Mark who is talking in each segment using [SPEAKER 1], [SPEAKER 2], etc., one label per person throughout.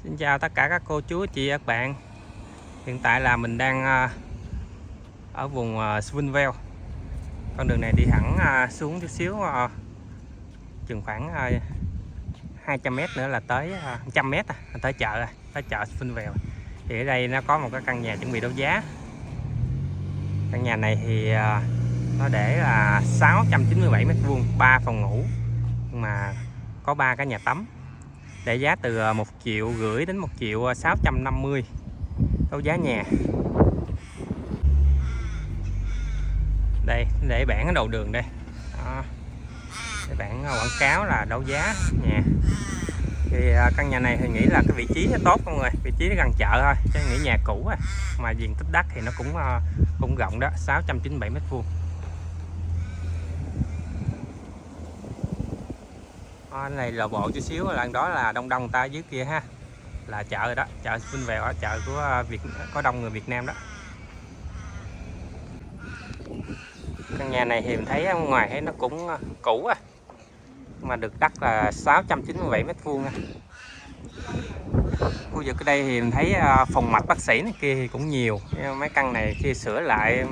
[SPEAKER 1] Xin chào tất cả các cô chú chị các bạn. Hiện tại là mình đang ở vùng Springvale. Con đường này đi thẳng xuống chút xíu, chừng khoảng 200m nữa là tới 100m tới chợ rồi, tới chợ Springvale. Thì ở đây nó có một cái căn nhà chuẩn bị đấu giá. Căn nhà này thì nó để là 697m², 3 phòng ngủ, nhưng mà có 3 cái nhà tắm. Để giá từ 1,5 triệu đến 1.650.000 đấu giá nhà. Đây để bảng ở đầu đường đây. Đó. Để bảng quảng cáo là đấu giá nhà. Thì căn nhà này thì nghĩ là cái vị trí nó tốt mọi người, vị trí nó gần chợ thôi, chứ nghĩ nhà cũ à. Mà diện tích đất thì nó cũng rộng đó, 697m². Cái này là bộ chút xíu, lần đó là đông ta dưới kia ha, là chợ rồi đó, chợ Springvale, chợ của có đông người Việt Nam đó. Căn nhà này thì mình thấy ở ngoài thấy nó cũng cũ à, mà được đất là 697m². Khu vực ở đây thì mình thấy phòng mạch bác sĩ này kia thì cũng nhiều. Mấy căn này khi sửa lại,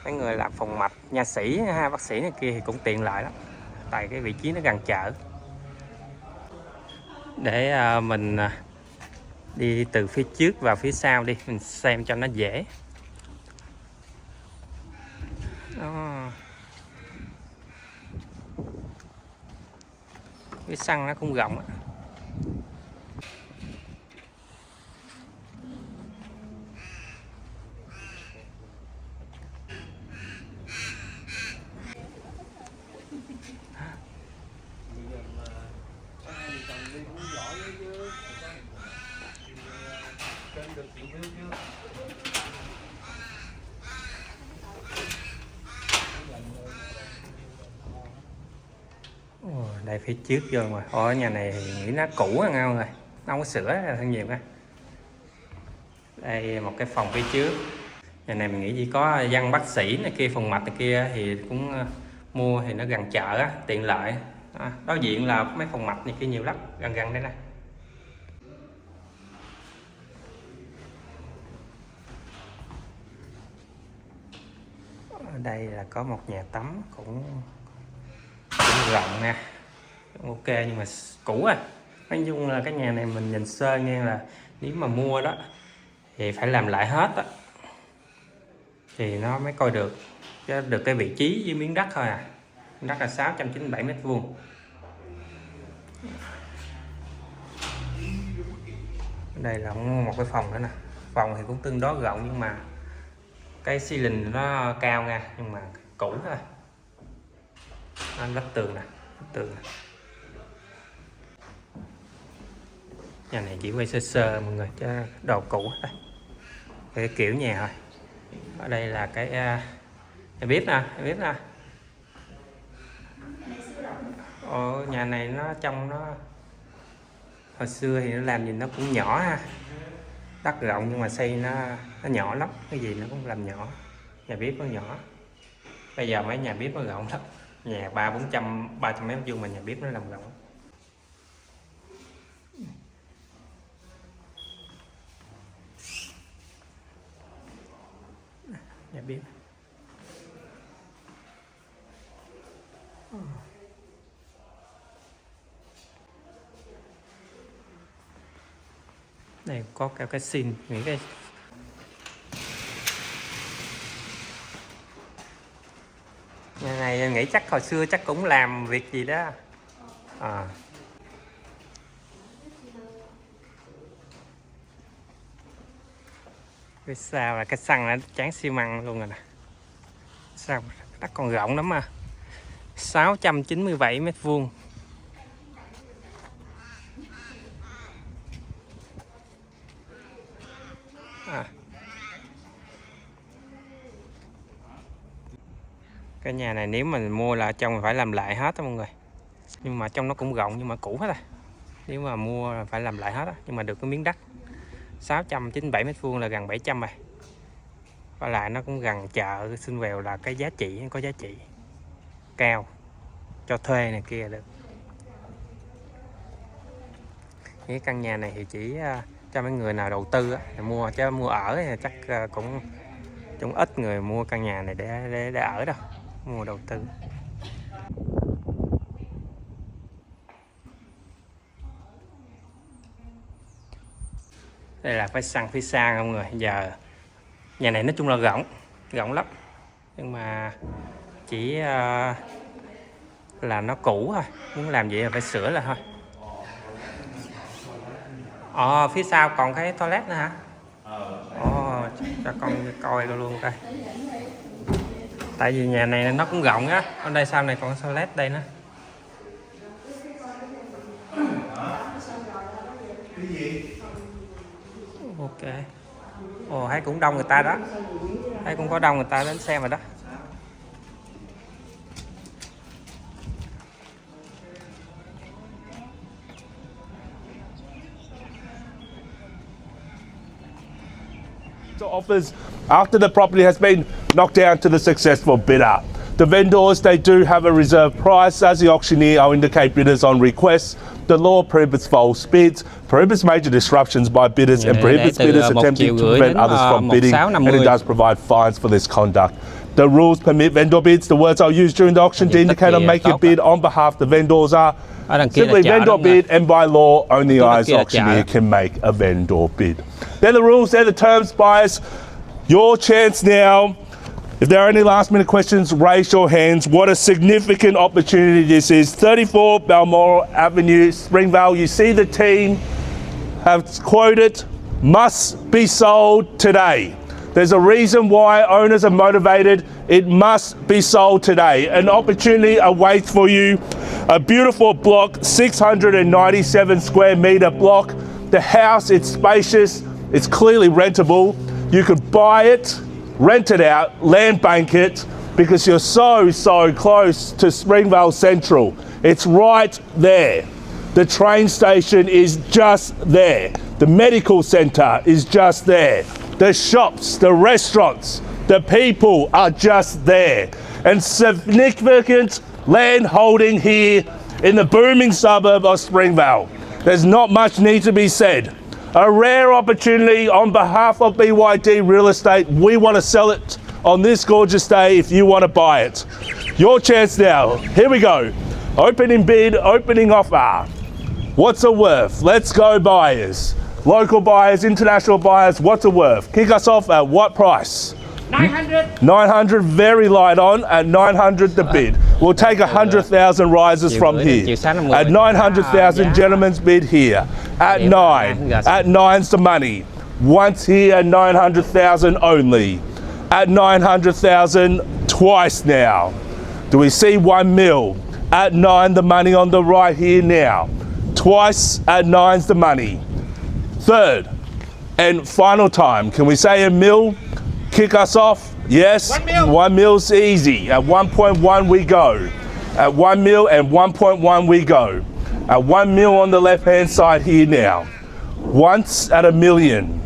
[SPEAKER 1] mấy người làm phòng mạch, nha sĩ ha, bác sĩ này kia thì cũng tiện lợi lắm, tại cái vị trí nó gần chợ. Để mình đi từ phía trước vào phía sau đi, mình xem cho nó dễ. Đó. Cái xăng nó cũng rộng á. Đây phía trước vô mà. Ở nhà này thì nghĩ nó cũ á ngon rồi, nó không có sửa là thân nhiều ha. Đây một cái phòng phía trước. Nhà này mình nghĩ chỉ có dân bác sĩ này kia, phòng mạch này kia thì cũng mua, thì nó gần chợ á, tiện lợi. Đối diện là mấy phòng mạch này kia nhiều lắm, gần gần đây nè. Ở đây là có một nhà tắm cũng rộng nha, ok, nhưng mà cũ à. Nói chung là cái nhà này mình nhìn sơ nghe là nếu mà mua đó thì phải làm lại hết á, thì nó mới coi được, chứ được cái vị trí với miếng đất thôi à. Đất là 697m². Đây là một cái phòng nữa nè. Phòng thì cũng tương đối rộng, nhưng mà cái ceiling nó cao nha, nhưng mà cũ thôi. Lắp tường nè, tường nè. Nhà này chỉ quay sơ sơ mọi người, chứ đồ cũ đây. Cái kiểu nhà thôi. Ở đây là cái bếp nè, bếp nè. Nhà này nó trong nó hồi xưa thì nó làm gì nó cũng nhỏ ha. Đất rộng nhưng mà xây nó nhỏ lắm, cái gì nó cũng làm nhỏ. Nhà bếp nó nhỏ. Bây giờ mấy nhà bếp nó rộng lắm. Nhà 300-400 300m² mà nhà bếp nó làm rộng. Nhà bếp. Đây có cái xin, những cái nhà này em nghĩ chắc hồi xưa chắc cũng làm việc gì đó. Cái sao là cái xăng là tráng xi măng luôn rồi nè. Sao đất còn rộng lắm mà. 697m². Cái nhà này nếu mình mua là trong phải làm lại hết đó mọi người. Nhưng mà trong nó cũng rộng nhưng mà cũ hết rồi. Nếu mà mua là phải làm lại hết đó. Nhưng mà được cái miếng đất 697m² là gần 700 rồi. Và lại nó cũng gần chợ Springvale, là cái giá trị, có giá trị cao, cho thuê này kia được. Cái căn nhà này thì chỉ cho mấy người nào đầu tư á, mua, chứ mua ở thì chắc cũng ít người mua căn nhà này để ở đâu, mua đầu tư. Đây là phải săn phía xa không người. Giờ nhà này nói chung là rộng lắm, nhưng mà chỉ là nó cũ thôi, muốn làm gì là phải sửa là thôi. Phía sau còn cái toilet nữa hả? Cho con coi luôn coi. Tại vì nhà này nó cũng rộng á. Ở đây sau này còn toilet đây nữa. Ok. Thấy cũng đông người ta đó. Thấy cũng có đông người ta đến xem rồi đó.
[SPEAKER 2] Offers after the property has been knocked down to the successful bidder. The vendors, they do have a reserve price. As the auctioneer, I'll indicate bidders on request. The law prohibits false bids, prohibits major disruptions by bidders, and prohibits bidders attempting to prevent others from bidding, and it does provide fines for this conduct. The rules permit vendor bids. The words I'll use during the auction to indicate I'm making a bid on behalf of the vendors are simply vendor bid, and by law, only I as auctioneer can make a vendor bid. They're the rules, they're the terms, buyers. Your chance now. If there are any last minute questions, raise your hands. What a significant opportunity this is. 34 Balmoral Avenue, Springvale. You see the team have quoted, must be sold today. There's a reason why owners are motivated. It must be sold today. An opportunity awaits for you. A beautiful block, 697 square metre block. The house, it's spacious, it's clearly rentable. You could buy it, rent it out, land bank it, because you're so close to Springvale Central. It's right there. The train station is just there. The medical centre is just there. The shops, the restaurants, the people are just there. And significant land holding here in the booming suburb of Springvale. There's not much need to be said. A rare opportunity on behalf of BYD Real Estate. We want to sell it on this gorgeous day if you want to buy it. Your chance now. Here we go. Opening bid, opening offer. What's it worth? Let's go buyers. Local buyers, international buyers, what's it worth? Kick us off at what price?
[SPEAKER 3] 900.
[SPEAKER 2] 900, very light on, at 900 the bid. We'll take 100,000 rises from here. At 900,000, gentlemen's bid here. At 9. At 9's the money. Once here, 900,000 only. At 900,000, twice now. Do we see 1 mil? At 9, the money on the right here now. Twice at 9's the money. Third and final time. Can we say a mil? Kick us off? Yes.
[SPEAKER 3] 1 mil.
[SPEAKER 2] 1 mil's easy. At 1.1 we go. At 1 mil and 1.1 we go. At 1 mil on the left hand side here now. Once at $1 million.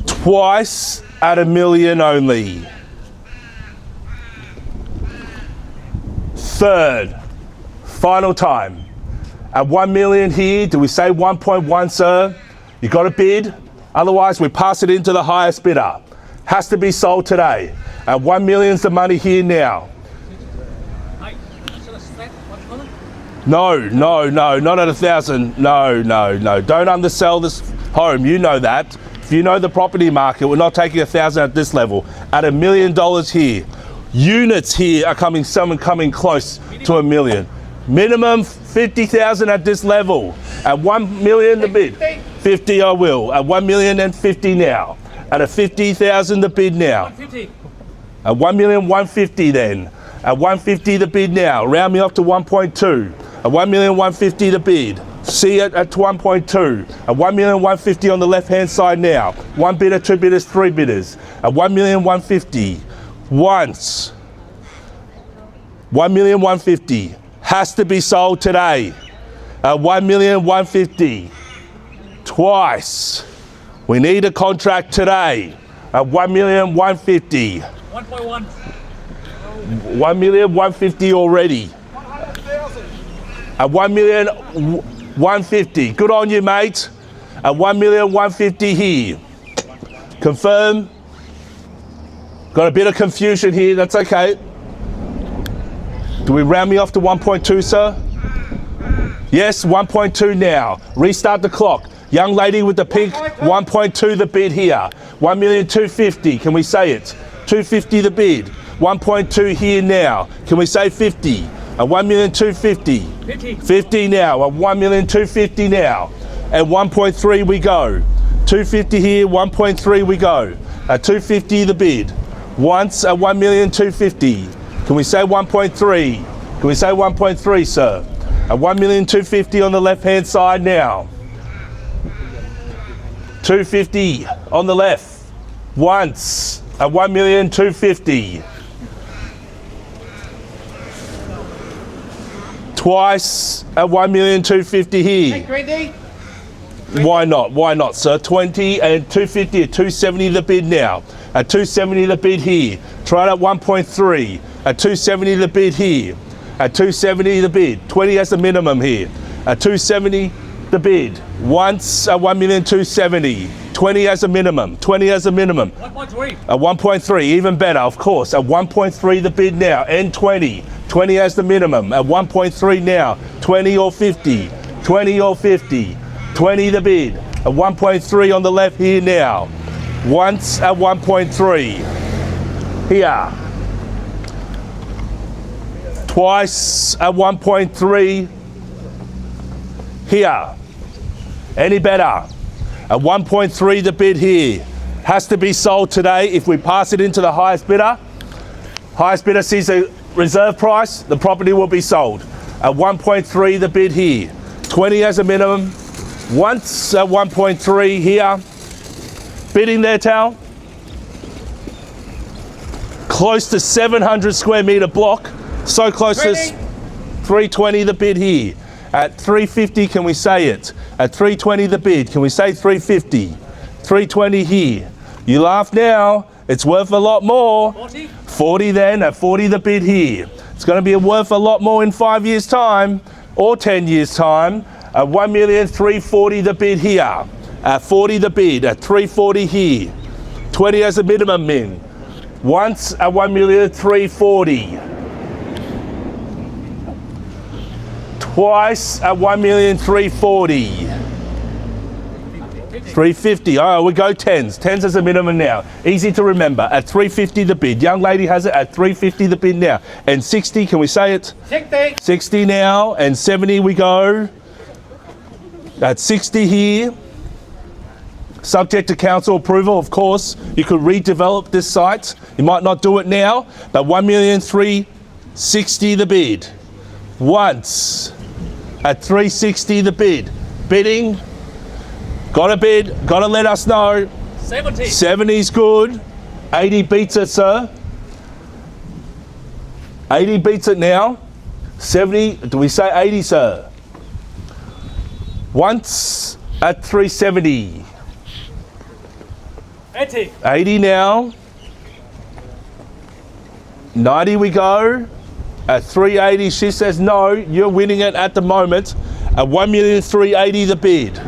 [SPEAKER 2] Twice at $1 million only. Third, final time. At 1 million here, do we say 1.1, sir? You got a bid? Otherwise, we pass it into the highest bidder. Has to be sold today. At 1 million's the money here now. No, not at 1,000. No. Don't undersell this home. You know that. If you know the property market, we're not taking 1,000 at this level. At $1 million here. Units here are coming close to $1 million. Minimum 50,000 at this level. At 1 million the bid. 50 I will. At 1 million and 50 now. At a 50,000 the bid now.
[SPEAKER 3] 150.
[SPEAKER 2] At 1 million 150 then. At 150 the bid now. Round me up to 1.2. At 1 million 150 the bid. See it at 1.2. At 1 million 150 on the left hand side now. 1 bidder, 2 bidders, 3 bidders. At 1 million 150. Once. 1 million 150. Has to be sold today. At 1 million 150. Twice. We need a contract today. At 1 million 150.
[SPEAKER 3] 1.1.
[SPEAKER 2] 1 million 150 already.
[SPEAKER 3] 100,000.
[SPEAKER 2] At 1,150,000. Good on you, mate. At 1,150,000 here. Confirm. Got a bit of confusion here, that's okay. Do we round me off to 1.2, sir? Yes, 1.2 now. Restart the clock. Young lady with the pink, 1.2 the bid here. 1,250,000, can we say it? 250 the bid. 1.2 here now. Can we say 50? At 1,250,000. 50 now. At 1,250,000 now. At 1.3 we go. 250 here, 1.3 we go. At 250 the bid. Once at 1,250,000. Can we say 1.3? Can we say 1.3, sir? At 1,250,000 on the left hand side now. 250 on the left. Once at 1,250,000. Twice at 1,250,000 here. Why not? Why not, sir? 20 and 250 at 270 the bid now. At 270 the bid here. Try it at 1.3. At 270 the bid here. At 270 the bid. 20 as the minimum here. At 270 the bid. Once at 1,270,000. 20 as a minimum. 20 as a minimum.
[SPEAKER 3] 1.3.
[SPEAKER 2] At 1.3, even better, of course. At 1.3 the bid now. And 20. 20 as the minimum. At 1.3 now. 20 or 50. 20 or 50. 20 the bid. At 1.3 on the left here now. Once at 1.3. Here. Twice at 1.3. Here. Any better? At 1.3 the bid here. Has to be sold today. If we pass it into the highest bidder sees a reserve price, the property will be sold. At 1.3 the bid here. 20 as a minimum. Once at 1.3 here. Bidding there, Tal. Close to 700 square metre block. So close to 320 the bid here. At 350, can we say it? At 320 the bid, can we say 350? 320 here. You laugh now, it's worth a lot more.
[SPEAKER 3] 40.
[SPEAKER 2] 40 then, at 40 the bid here. It's going to be worth a lot more in 5 years' time or 10 years' time. At 1,340,000 the bid here. At 40 the bid, at 340 here. 20 as a minimum min. Once at 1,340,000. Twice at 1,340,000. 350. Oh, we go tens. Tens as a minimum now. Easy to remember. At 350 the bid. Young lady has it at 350 the bid now. And 60, can we say it?
[SPEAKER 3] 60.
[SPEAKER 2] 60 now. And 70 we go. At 60 here. Subject to council approval, of course. You could redevelop this site. You might not do it now, but 1,360,000 the bid. Once at 360 the bid. Bidding. Got a bid. Got to let us know.
[SPEAKER 3] 70.
[SPEAKER 2] 70's good. 80 beats it, sir. 80 beats it now. 70. Do we say 80, sir? Once at 370.
[SPEAKER 3] 80.
[SPEAKER 2] 80 now. 90 we go. At 380, she says no, you're winning it at the moment. At 1,380,000 the bid.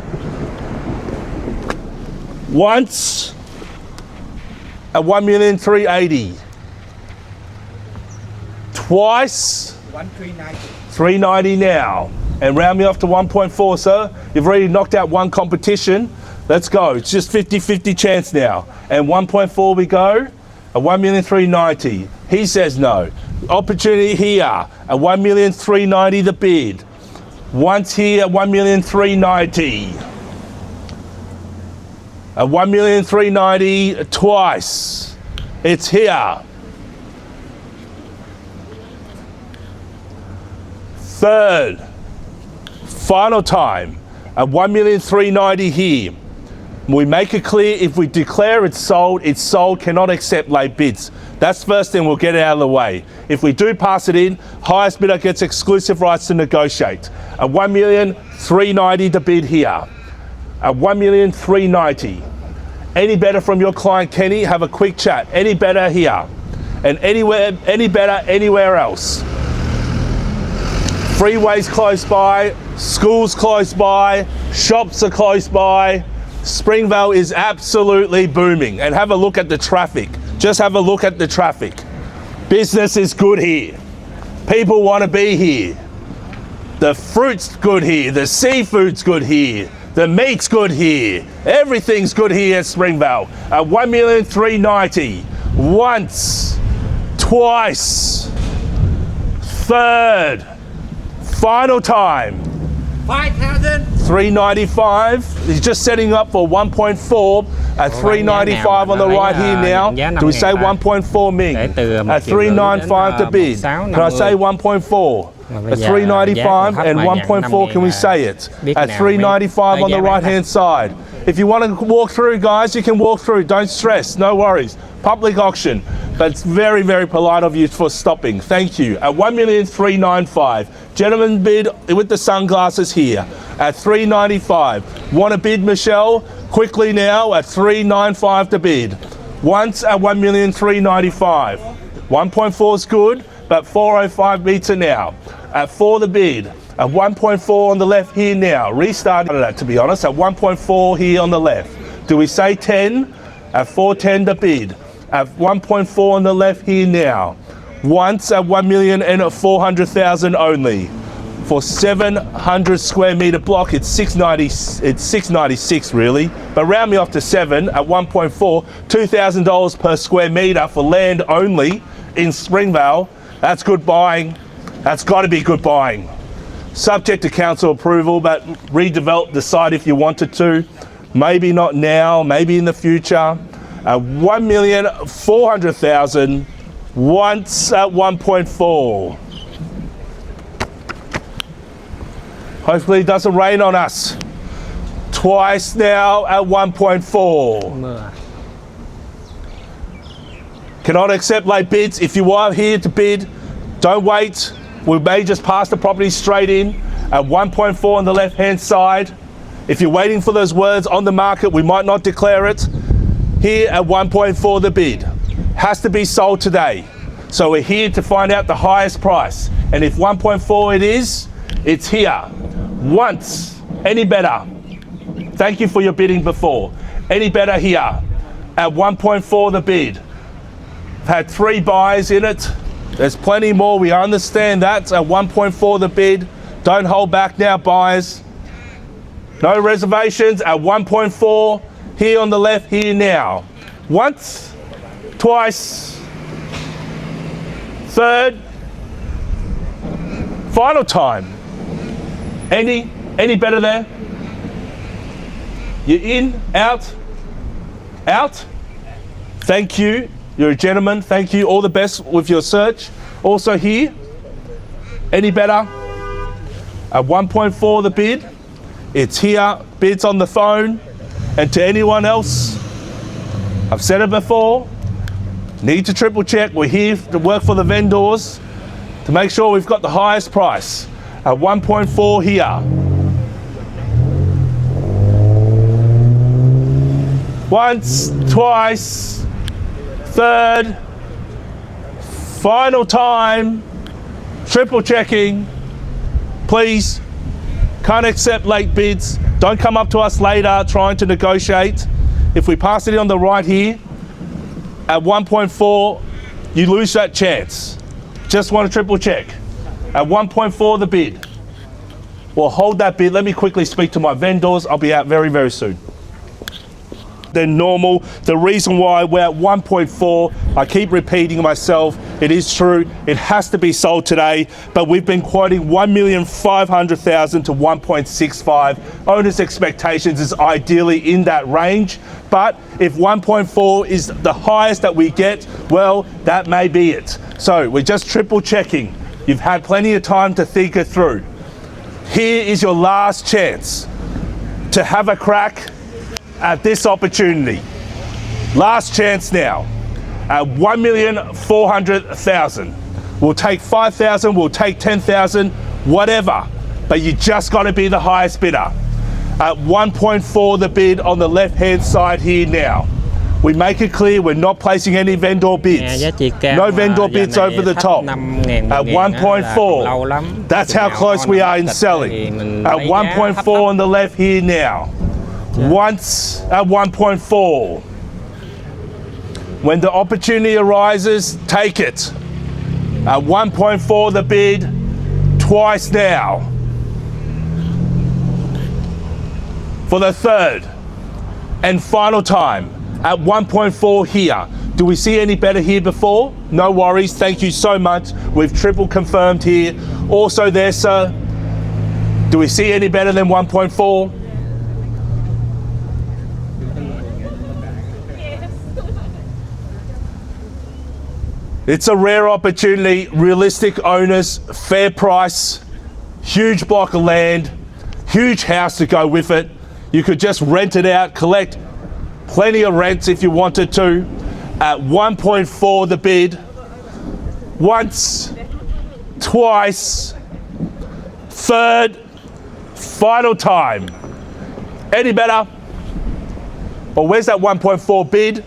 [SPEAKER 2] Once at 1,380,000. Twice 390 now. And round me off to 1.4, sir. You've already knocked out one competition. Let's go. It's just 50-50 chance now. And 1.4 we go. At 1,390,000. He says no. Opportunity here at 1,390,000 the bid. Once here at 1,390,000. At 1,390,000 twice. It's here. Third, final time at 1,390,000 here. We make it clear if we declare it's sold, cannot accept late bids. That's first thing, we'll get it out of the way. If we do pass it in, highest bidder gets exclusive rights to negotiate. At 1,390,000 the bid here. At 1,390,000. Any better from your client, Kenny? Have a quick chat. Any better here? And anywhere, any better anywhere else? Freeways close by, schools close by, shops are close by. Springvale is absolutely booming. And have a look at the traffic. Just have a look at the traffic. Business is good here. People want to be here. The fruit's good here. The seafood's good here. The meat's good here. Everything's good here at Springvale. At 1,390,000. Once, twice, third, final time.
[SPEAKER 3] 5,000.
[SPEAKER 2] 395. He's just setting up for 1.4 at 395 on the right here now. Do we say 1.4 Ming? At 395 to bid. Can I say 1.4? At 395 and 1.4, can we say it? At 395 on the right hand side. If you want to walk through, guys, you can walk through. Don't stress, no worries. Public auction, but it's very, very polite of you for stopping. Thank you. At 1,395,000. Gentleman bid with the sunglasses here at 395. Want to bid, Michelle? Quickly now at 395 to bid. Once at 1,395,000. 1.4 is good, but 405 meets it now. At 4 the bid. At 1.4 on the left here now. Restarting that, to be honest. At 1.4 here on the left. Do we say 10? At 410 the bid. At 1.4 on the left here now. Once at 1,400,000 only. For 700 square meter block, it's 696 really. But round me off to 7 at 1.4, $2,000 per square meter for land only in Springvale. That's good buying. That's got to be good buying. Subject to council approval, but redevelop the site if you wanted to. Maybe not now, maybe in the future. 1,400,000 once at 1.4. Hopefully it doesn't rain on us. Twice now at 1.4. Cannot accept late bids. If you are here to bid, don't wait. We may just pass the property straight in at 1.4 on the left hand side. If you're waiting for those words on the market, we might not declare it. Here at 1.4 the bid. Has to be sold today. So we're here to find out the highest price. And if 1.4 it is, it's here. Once. Any better? Thank you for your bidding before. Any better here? At 1.4 the bid. I've had 3 buys in it. There's plenty more. We understand that. At 1.4 the bid. Don't hold back now, buyers. No reservations at 1.4. Here on the left, here now. Once, twice, third, final time. Any better there? You're in, out, out. Thank you. You're a gentleman. Thank you. All the best with your search. Also here. Any better? At 1.4 the bid. It's here. Bids on the phone. And to anyone else, I've said it before, need to triple check. We're here to work for the vendors to make sure we've got the highest price. At 1.4 here. Once, twice, third, final time, triple checking. Please, can't accept late bids. Don't come up to us later trying to negotiate. If we pass it on the right here, at 1.4, you lose that chance. Just want to triple check. At 1.4 the bid. Well, hold that bid. Let me quickly speak to my vendors. I'll be out very, very soon. Than normal. The reason why we're at 1.4, I keep repeating myself, it is true, it has to be sold today, but we've been quoting 1,500,000 to 1.65. Owners' expectations is ideally in that range, but if 1.4 is the highest that we get, well, that may be it. So we're just triple checking. You've had plenty of time to think it through. Here is your last chance to have a crack at this opportunity. Last chance now at 1,400,000. We'll take 5,000, we'll take 10,000, whatever, but you just got to be the highest bidder. At 1.4 the bid on the left hand side here now. We make it clear we're not placing any vendor bids.
[SPEAKER 1] Giá trị cao
[SPEAKER 2] No vendor bids over the top. At 1.4. That's how close we are in selling. At 1.4 on the left here now. Once at 1.4. When the opportunity arises, take it. At 1.4 the bid, twice now. For the third and final time, at 1.4 here. Do we see any better here before? No worries, thank you so much. We've triple confirmed here. Also there, sir. Do we see any better than 1.4? It's a rare opportunity, realistic owners, fair price, huge block of land, huge house to go with it. You could just rent it out, collect plenty of rents if you wanted to. At 1.4 the bid. Once, twice, third, final time. Any better? Well, where's that 1.4 bid?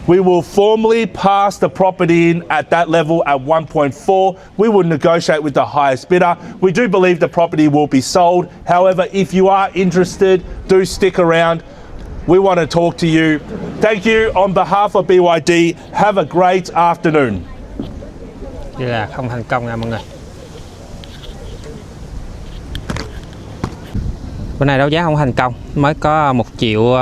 [SPEAKER 2] We will formally pass the property in at that level at 1.4. We will negotiate with the highest bidder. We do believe the property will be sold. However, if you are interested, do stick around. We want to talk to you. Thank you on behalf of BYD. Have a great afternoon.
[SPEAKER 1] Vậy là không thành công nha mọi người. Bữa nay đấu giá không thành công, mới có 1,4 triệu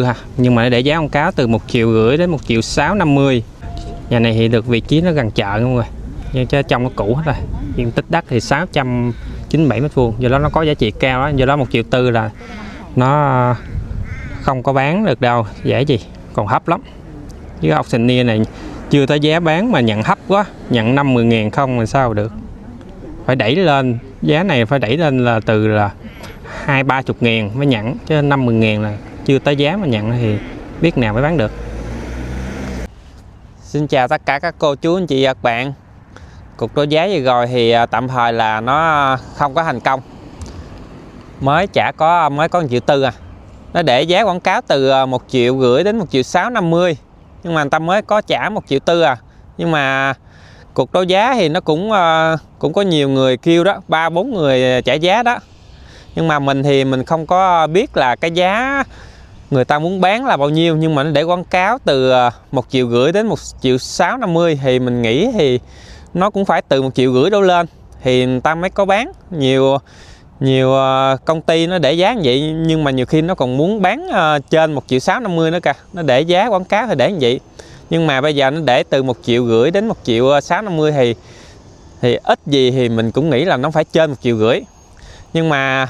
[SPEAKER 1] ha, nhưng mà để giá quảng cáo từ 1,5 triệu đến 1,650 triệu. Nhà này thì được vị trí nó gần chợ mọi người, nhưng chứ trong nó cũ hết rồi. Diện tích đất thì 697 m², do đó nó có giá trị cao đó, do đó 1,4 triệu là nó không có bán được đâu, dễ gì, còn hấp lắm. Chứ auctioneer này chưa tới giá bán mà nhận hấp quá, nhận 50 ngàn không thì sao được. Phải đẩy lên, giá này phải đẩy lên là từ là 20-30 ngàn mới nhận, chứ 50 ngàn là chưa tới giá mà nhận thì biết nào mới bán được. Xin chào tất cả các cô chú anh chị và các bạn. Cuộc đấu giá vừa rồi thì tạm thời là nó không có thành công, mới có 1,4 triệu à. Nó để giá quảng cáo từ 1,5 triệu đến 1,650 triệu, nhưng mà người ta mới có trả 1,4 triệu à. Nhưng mà cuộc đấu giá thì nó cũng có nhiều người kêu đó, 3-4 người trả giá đó. Nhưng mà mình thì mình không có biết là cái giá người ta muốn bán là bao nhiêu, nhưng mà nó để quảng cáo từ 1,5 triệu đến 1,650 triệu thì mình nghĩ thì nó cũng phải từ 1,5 triệu đổ lên thì người ta mới có bán. Nhiều công ty nó để giá như vậy, nhưng mà nhiều khi nó còn muốn bán trên 1,650 triệu nữa kìa. Nó để giá quảng cáo thì để như vậy, nhưng mà bây giờ nó để từ 1,5 triệu đến 1,650 triệu thì ít gì thì mình cũng nghĩ là nó phải trên 1,5 triệu. Nhưng mà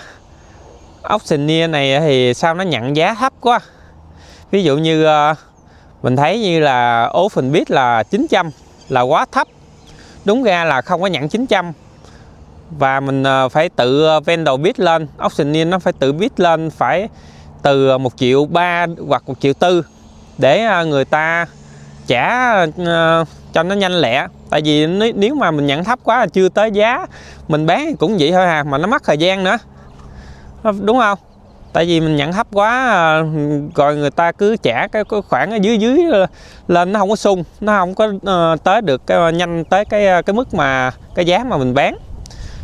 [SPEAKER 1] auctioneer này thì sao nó nhận giá thấp quá. Ví dụ như mình thấy như là open bid là 900 là quá thấp. Đúng ra là không có nhận 900, và mình phải tự vendor bid lên. Auctioneer nó phải tự bid lên phải từ 1,3 triệu hoặc 1,4 triệu để người ta trả cho nó nhanh lẹ. Tại vì nếu mà mình nhận thấp quá là chưa tới giá mình bán thì cũng vậy thôi à, mà nó mất thời gian nữa, đúng không? Tại vì mình nhận thấp quá rồi người ta cứ trả cái khoản ở dưới lên, nó không có sung, nó không có tới được nhanh tới cái mức mà cái giá mà mình bán.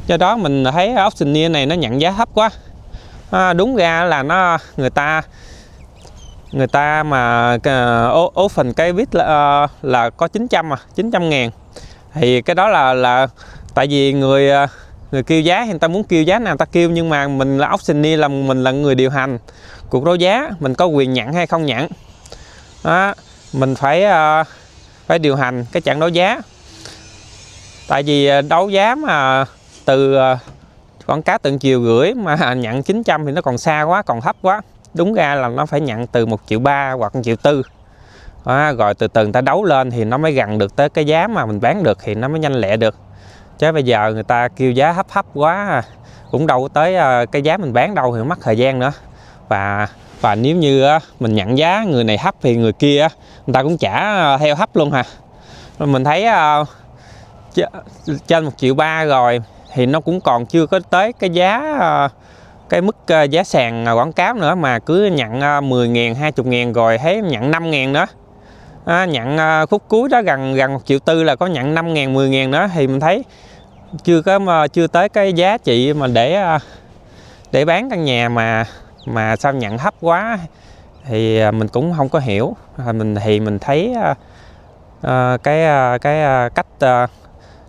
[SPEAKER 1] Do đó mình thấy auctioneer này nó nhận giá thấp quá. Đúng ra là người ta mà open cái bid là có 900 ngàn. Thì cái đó là tại vì người kêu giá thì người ta muốn kêu giá nào người ta kêu, nhưng mà mình là auctioneer, là mình là người điều hành cuộc đấu giá, mình có quyền nhận hay không nhận đó. Mình phải điều hành cái trận đấu giá. Tại vì đấu giá mà từ quảng cáo từ 1,5 triệu mà nhận 900 thì nó còn xa quá, còn thấp quá. Đúng ra là nó phải nhận từ 1,3 triệu hoặc 1,4 triệu đó, rồi từ từ người ta đấu lên thì nó mới gần được tới cái giá mà mình bán được, thì nó mới nhanh lẹ được. Chứ bây giờ người ta kêu giá thấp quá cũng đâu tới cái giá mình bán đâu, thì mất thời gian nữa. Và nếu như mình nhận giá người này thấp thì người kia người ta cũng trả theo thấp luôn hả. Mình thấy trên 1,3 triệu rồi thì nó cũng còn chưa có tới cái giá cái mức giá sàn quảng cáo nữa, mà cứ nhận 10 ngàn 20 ngàn rồi thấy nhận 5 ngàn nữa. nhận khúc cuối đó gần 1,4 triệu là có nhận 5.000 10.000 nữa, thì mình thấy chưa tới cái giá trị mà để bán căn nhà mà sao nhận thấp quá, thì mình cũng không có hiểu. Mình thấy cái cách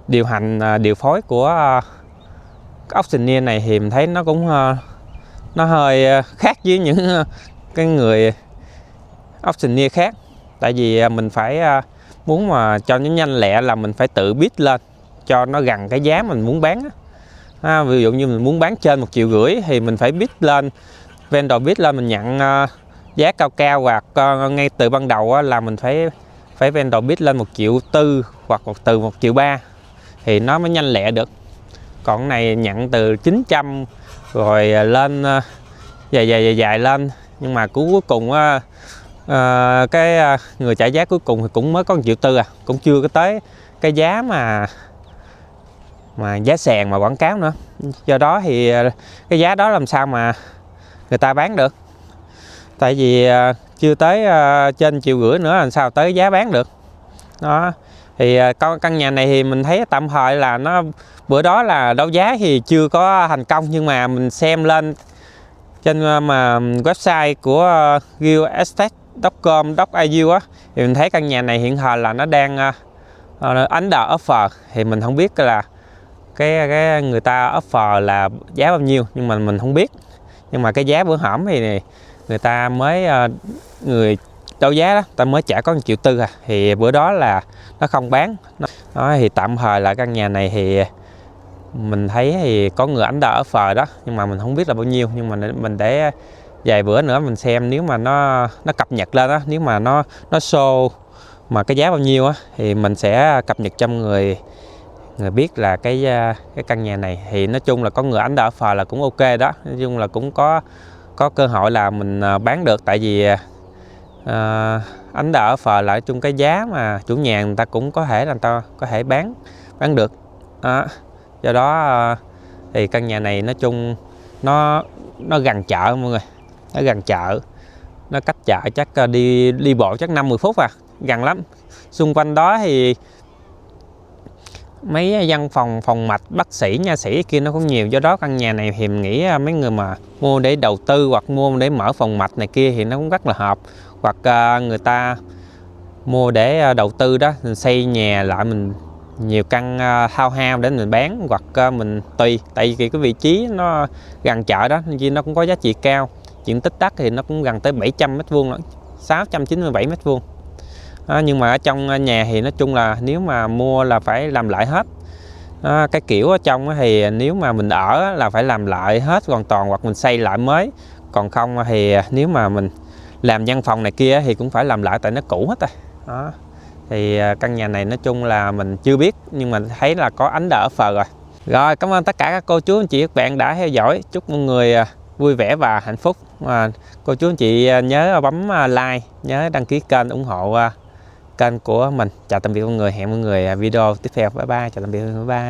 [SPEAKER 1] điều hành điều phối của auctioneer này thì mình thấy nó cũng nó hơi khác với những cái người auctioneer khác. Tại vì mình phải muốn mà cho nó nhanh lẹ là mình phải tự bid lên cho nó gần cái giá mình muốn bán. Ví dụ như mình muốn bán trên 1,5 triệu thì mình phải bid lên, vendor bid lên, mình nhận giá cao hoặc ngay từ ban đầu là mình phải vendor bid lên 1,4 triệu hoặc từ 1,3 triệu thì nó mới nhanh lẹ được. Còn cái này nhận từ 900 rồi lên dài lên, nhưng mà cuối cùng cái người trả giá cuối cùng thì cũng mới có 1,4 triệu cũng chưa có tới cái giá mà giá sàn mà quảng cáo nữa. Do đó thì cái giá đó làm sao mà người ta bán được, tại vì chưa tới trên 1,5 triệu nữa làm sao tới giá bán được đó. Thì căn nhà này thì mình thấy tạm thời là nó bữa đó là đấu giá thì chưa có thành công, nhưng mà mình xem lên trên mà website của realestate.com.au thì mình thấy căn nhà này hiện thời là nó đang under offer. Thì mình không biết là cái người ta offer là giá bao nhiêu, nhưng mà mình không biết. Nhưng mà cái giá bữa hổm thì người ta mới người đấu giá đó ta mới trả có 1,4 triệu thì bữa đó là nó không bán đó. Thì tạm thời là căn nhà này thì mình thấy thì có người under offer đó, nhưng mà mình không biết là bao nhiêu. Nhưng mà mình để vài bữa nữa mình xem, nếu mà nó cập nhật lên đó, nếu mà nó show mà cái giá bao nhiêu á thì mình sẽ cập nhật cho người biết là cái căn nhà này. Thì nói chung là có người under offer là cũng ok đó, nói chung là cũng có cơ hội là mình bán được. Tại vì under offer lại chung cái giá mà chủ nhà người ta cũng có thể là người ta có thể bán được đó. Do đó thì căn nhà này nói chung nó gần chợ mọi người, nó gần chợ, nó cách chợ chắc đi bộ chắc 5-10 phút gần lắm. Xung quanh đó thì mấy văn phòng mạch, bác sĩ, nha sĩ kia nó cũng nhiều. Do đó căn nhà này thì mình nghĩ mấy người mà mua để đầu tư hoặc mua để mở phòng mạch này kia thì nó cũng rất là hợp. Hoặc người ta mua để đầu tư đó, mình xây nhà lại, mình nhiều căn townhouse để mình bán, hoặc mình tùy. Tại vì cái vị trí nó gần chợ đó nên nó cũng có giá trị cao. Diện tích đất thì nó cũng gần tới 700 m², 697 m². Nhưng mà ở trong nhà thì nói chung là nếu mà mua là phải làm lại hết. Cái kiểu ở trong thì nếu mà mình ở là phải làm lại hết hoàn toàn, hoặc mình xây lại mới. Còn không thì nếu mà mình làm văn phòng này kia thì cũng phải làm lại, tại nó cũ hết rồi đó. Thì căn nhà này nói chung là mình chưa biết, nhưng mà thấy là có under offer rồi. Rồi, cảm ơn tất cả các cô chú anh chị các bạn đã theo dõi. Chúc mọi người vui vẻ và hạnh phúc. Cô chú anh chị nhớ bấm like, nhớ đăng ký kênh ủng hộ kênh của mình. Chào tạm biệt mọi người, hẹn mọi người video tiếp theo. Bye bye, chào tạm biệt, bye bye.